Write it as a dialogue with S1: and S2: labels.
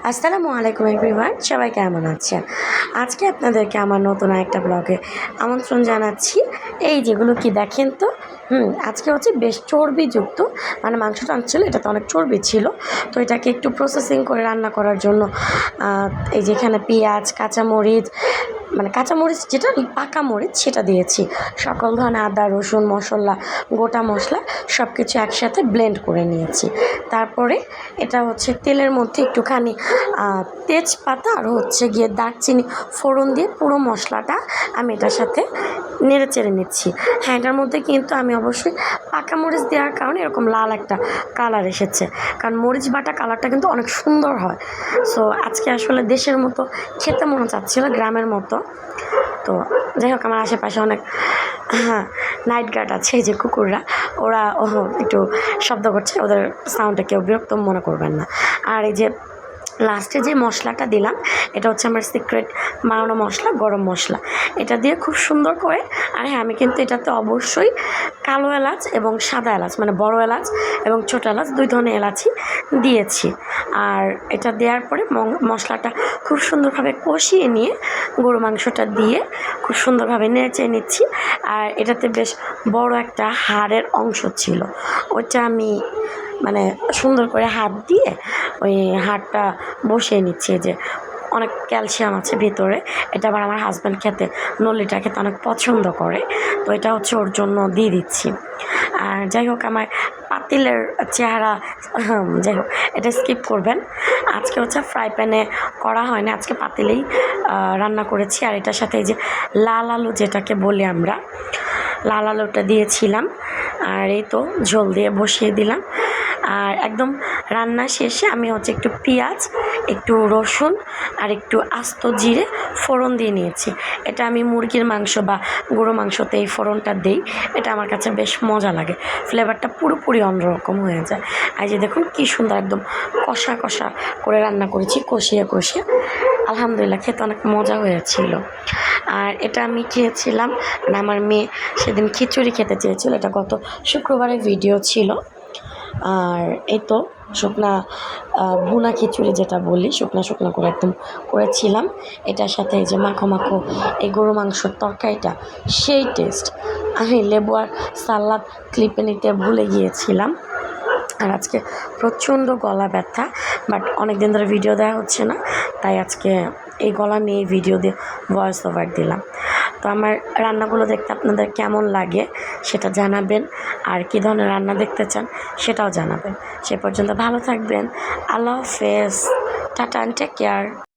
S1: আসসালামু আলাইকুম এভরিওয়ান, সবাই কেমন আছেন? আজকে আপনাদেরকে আমার নতুন একটা ব্লগে আমন্ত্রণ জানাচ্ছি। এই যেগুলো কি দেখেন তো, আজকে হচ্ছে বেশ চর্বিযুক্ত, মানে মাংসটা আনছিল, এটাতে অনেক চর্বি ছিল। তো এটাকে একটু প্রসেসিং করে রান্না করার জন্য এই যেখানে পেঁয়াজ, কাঁচামরিচ, মানে কাঁচামরিচ যেটা পাকা মরিচ সেটা দিয়েছি, সকল ধরনের আদা, রসুন, মশলা, গোটা মশলা সব কিছু একসাথে ব্লেন্ড করে নিয়েছি। তারপরে এটা হচ্ছে তেলের মধ্যে একটুখানি তেজপাতা আর হচ্ছে গিয়ে দারচিনি ফোড়ন দিয়ে পুরো মশলাটা আমি এটার সাথে নেড়ে চেড়ে নিচ্ছি। হ্যাঁ, এটার মধ্যে কিন্তু আমি অবশ্যই পাকা মরিচ দেওয়ার কারণে এরকম লাল একটা কালার এসেছে, কারণ মরিচ বাটা কালারটা কিন্তু অনেক সুন্দর হয়। সো আজকে আসলে দেশের মতো খেতে মনে চাচ্ছিল, গ্রামের মতো। তো যাই হোক, আমার আশেপাশে অনেক নাইট গার্ড আছে, এই যে কুকুররা, ওরা একটু শব্দ করছে, ওদের সাউন্ডে কেউ বিরক্ত মনে করবেন না। আর এই যে লাস্টে যে মশলাটা দিলাম, এটা হচ্ছে আমার সিক্রেট বানানো মশলা, গরম মশলা। এটা দিয়ে খুব সুন্দর করে, আর হ্যাঁ, আমি কিন্তু এটাতে অবশ্যই কালো এলাচ এবং সাদা এলাচ, মানে বড় এলাচ এবং ছোটো এলাচ, দুই ধরনের এলাচই দিয়েছি। আর এটা দেওয়ার পরে মশলাটা খুব সুন্দরভাবে কষিয়ে নিয়ে গরু মাংসটা দিয়ে খুব সুন্দরভাবে নেড়ে নিচ্ছি। আর এটাতে বেশ বড় একটা হাড়ের অংশ ছিল, ওইটা আমি মানে সুন্দর করে হাত দিয়ে ওই হাড়টা বসিয়ে নিচ্ছি। যে অনেক ক্যালসিয়াম আছে ভিতরে, এটা আবার আমার হাজব্যান্ড খেতে, নলিটা খেতে অনেক পছন্দ করে, তো এটা হচ্ছে ওর জন্য দিয়ে দিচ্ছি। আর যাই হোক, আমার পাতিলের চেহারা, যাই হোক, এটা স্কিপ করবেন। আজকে হচ্ছে ফ্রাই প্যানে করা হয় না, আজকে পাতিলেই রান্না করেছি। আর এটার সাথে এই যে লাল আলু যেটাকে বলি আমরা, লাল আলুটা দিয়েছিলাম। আর এই তো ঝোল দিয়ে বসিয়ে দিলাম। আর একদম রান্না শেষে আমি হচ্ছে একটু পেঁয়াজ, একটু রসুন আর একটু আস্ত জিরে ফোড়ন দিয়ে নিয়েছি। এটা আমি মুরগির মাংস বা গরু মাংসতে এই ফোড়নটা দিই, এটা আমার কাছে বেশ মজা লাগে, ফ্লেভারটা পুরোপুরি অন্যরকম হয়ে যায়। আর যে দেখুন কি সুন্দর একদম কষা কষা করে রান্না করেছি, কষিয়ে কষিয়ে, আলহামদুলিল্লাহ খেতে অনেক মজা হয়েছিল। আর এটা আমি খেয়েছিলাম, আমার মেয়ে সেদিন খিচুড়ি খেতে চেয়েছিল, এটা গত শুক্রবারের ভিডিও ছিল। আর এই তো শুকনা ভুনা খিচুড়ি যেটা বলি, শুকনা শুকনা করে একদম করেছিলাম। এটার সাথে এই যে মাখো মাখো এই গরু মাংসর তরকারিটা, সেই টেস্ট। আমি লেবু আর সালাদ ক্লিপে নিতে ভুলে গিয়েছিলাম। আর আজকে প্রচণ্ড গলা ব্যথা, বাট অনেক দিন ধরে ভিডিও দেওয়া হচ্ছে না, তাই আজকে এই গলা নিয়ে ভিডিও দিয়ে ভয়েস ওভার দিলাম। তো আমার রান্নাগুলো দেখতে আপনাদের কেমন লাগে সেটা জানাবেন, আর কী ধরনের রান্না দেখতে চান সেটাও জানাবেন। সে পর্যন্ত ভালো থাকবেন। আল্লাহ হাফেজ, টাটা, টেক কেয়ার।